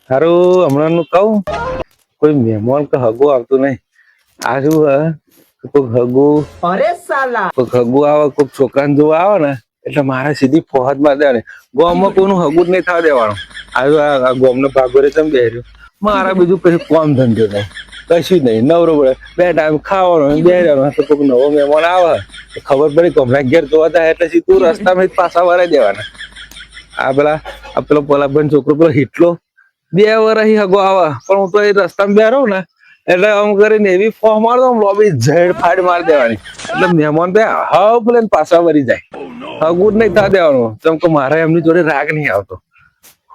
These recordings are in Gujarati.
હારું હમણાં નું કહું કોઈ મહેમાન કે હગો આવતું નહીં. આ શું કોઈક હગુ કોઈક હગુ આવે કોઈક છોકરાને જોવા આવે ને એટલે મારે સીધી ફોહદ માં દે ને ગામમાં કોઈનું હગુ જ નહીં થવા દેવાનું. આ ગામનો ભાગોરે તમે બેર્યો મારા બીજું કશું કામ ધંધો નહીં કશું નહીં નવરો પડે બે ટાઈમ ખાવાનો બે તો કોઈક નવો મહેમાન આવે ખબર પડી કે હમણાં ઘેર જોવા થાય એટલે સીધું રસ્તામાં પાછા વરાઈ દેવાના. પેલો પલાભાઈ છોકરો પેલો હિટલો 2 વર્ષ હગો આવે પણ હું તો એ રસ્તામાં બેરો ને એટલે આમ કરીને એવી ફોહ મારતો લોબી ઝેડ ફાડ મારી દેવાની એટલે મહેમાન તો હાવ પેલે પાછા વરી જાય. હગું જ નહીં થવા દેવાનું કેમ કે મારે એમની જોડે રાગ નહીં આવતો.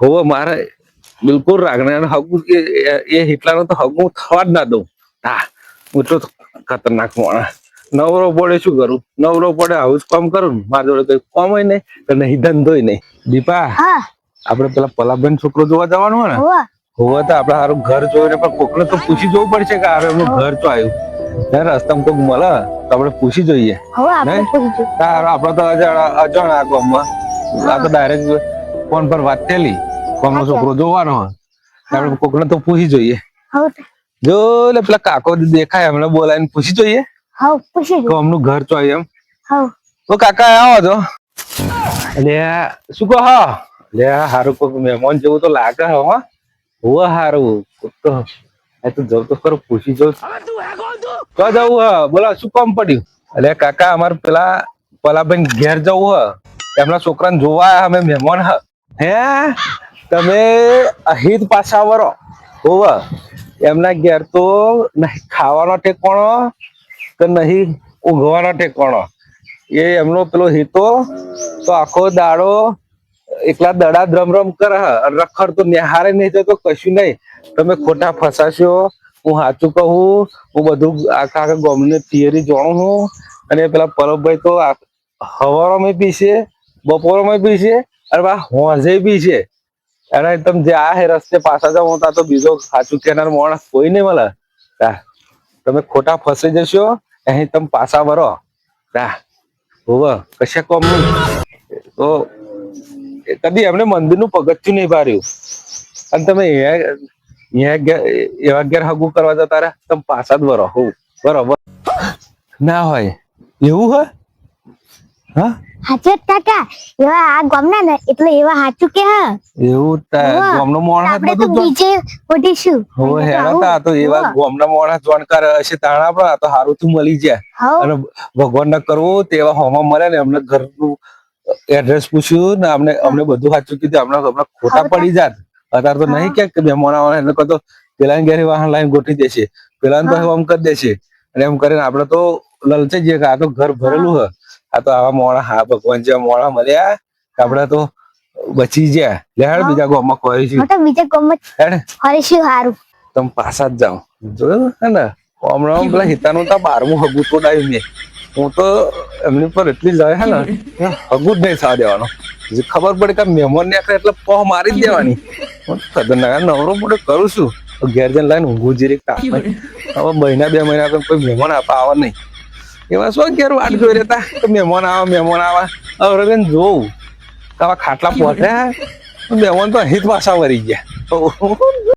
હોવે મારે બિલકુલ રાગ નહીં અને હગું એ હિટલાનો તો હગું થવા જ ના દઉં. હા હું તો ખતરનાક માણસ. નવરો પડે શું કરું નવરો પડે આવું જ કામ કરું ને મારા જોડે કઈ કામ નહીં તો નહીં ધંધોય નહીં. દીપા આપડે પેલા પલાભાઈ છોકરો જોવા જવાનું હોય ને હોવા તો આપડે સારું ઘર જોઈને પણ કોકને તો પૂછી જોવું પડશે કે આ એમનું ઘર તો આવ્યું રસ્તામાં કોઈક મળે તો આપડે પૂછી જોઈએ. આપડે તો અજાણ આ ગામમાં આ તો ડાયરેક્ટ ફોન પર વાત થયેલી ગામનો છોકરો જોવાનો હોય આપડે કોકને તો પૂછી જોઈએ. જો એટલે પેલા કાકો દેખાય એમને બોલાવીને પૂછી જોઈએ ગામનું ઘર તો આવ્યું એમ. તો કાકા આવો તો એટલે શું કહો હા લે હારું કોઈક મહેમાન જેવું તો લાગે હા હોવા હારું તો જવું તો ખરું પૂછી જવું તો જવું હ બોલા શું કામ પડ્યું. એટલે કાકા અમારે પેલા પલાભાઈ ઘેર જવું હ એમના છોકરાને જોવા અમે મહેમાન હ હે તમે અહીં જ પાછા વરો હોવા એમના ઘેર તો નહીં ખાવાનો ઠેકોણો કે નહીં ઊંઘવાનો ઠેકોણો. એ એમનો પેલો હિતો તો આખો દાડો એકલા દડા દ્રમ કરે રખડ તો નિહારે નહીં જતો કશું નહીં. તમે ખોટા ફસાશો હું સાચું કહું હું બધું આખા ગામની થિયરી જાણું છું. અને પેલા પરબભાઈ તો હવારોમાં પીશે બપોરોમાં પીશે અને હોજે બી છે. અને તમે જે આ રસ્તે પાછા જાવ હું તો બીજો સાચું કેનાર માણસ કોઈ નહીં મળે. તમે ખોટા ફસાઈ જશો અહીં તમે પાછા વરો હોવે કશા કોમ નહીં. તો કદી એમને મંદિર નું પગથિયું નહીં પાડ્યું અને તમે એવા ઘેર હગું કરવા જતા રહ્યા તમે પાછા જ વરો હોવ બરોબર ના હોય એવું હોય. હા હાચું કાકા એવા આ ગામના ને એટલે એવા હાચું કે હા એવું ગામનો માણસ આપણે તો બીજે ઓડીશું હોવે હેડા તો એવા ગામના માણસ જાણકાર હશે તાણા પણ આ તો હારું તું મળી જાય અને ભગવાન ના કરવું તેવા હોમાં મળે ને એમને ઘરનું એડ્રેસ પૂછ્યું ને અમને બધું સાચું કીધું હમણાં ખોટા પડી જાત. અત્યારે તો નહીં કે મહેમાન આવવાના એટલે કહો પેલા ઘેર વાહન લાઈન ગોઠવી દેશે પેલા તો આમ કરી દેશે અને એમ કરીને આપડે તો લલચાઈ જઈએ કે આ તો ઘર ભરેલું હ આ તો આવા મોણા હા ભગવાન જેવા મોણા મળ્યા આપડે તો બચી ગયા. લેહાડ બીજા ગામમાં ફરીશું બીજા ગામમાં ફરીશું હારું તમે પાછા જ જાઓ જોયું હે ને હમણાં પેલા હિતાનું તો 12મું હગું તો ડાયું મેં હું તો એમની પર એટલી જાય હે ને હગું જ નહીં થવા દેવાનો. ખબર પડે કે મહેમાન ને એટલે પોહ મારી જ દેવાની. ખતરનાક નવરો મોટો કરું છું ઘેર જઈને લાઈને ઊંઘું જીરી તાપ હવે 2 મહિના તો કોઈ મહેમાન આવે નહીં એવા શું ઘેર વાટ જોઈ રહેતા કે મહેમાન આવે હવે જોવું આવા ખાટલા પહોંચ્યા મહેમાન તો અહીં જ પાછા વરી ગયા.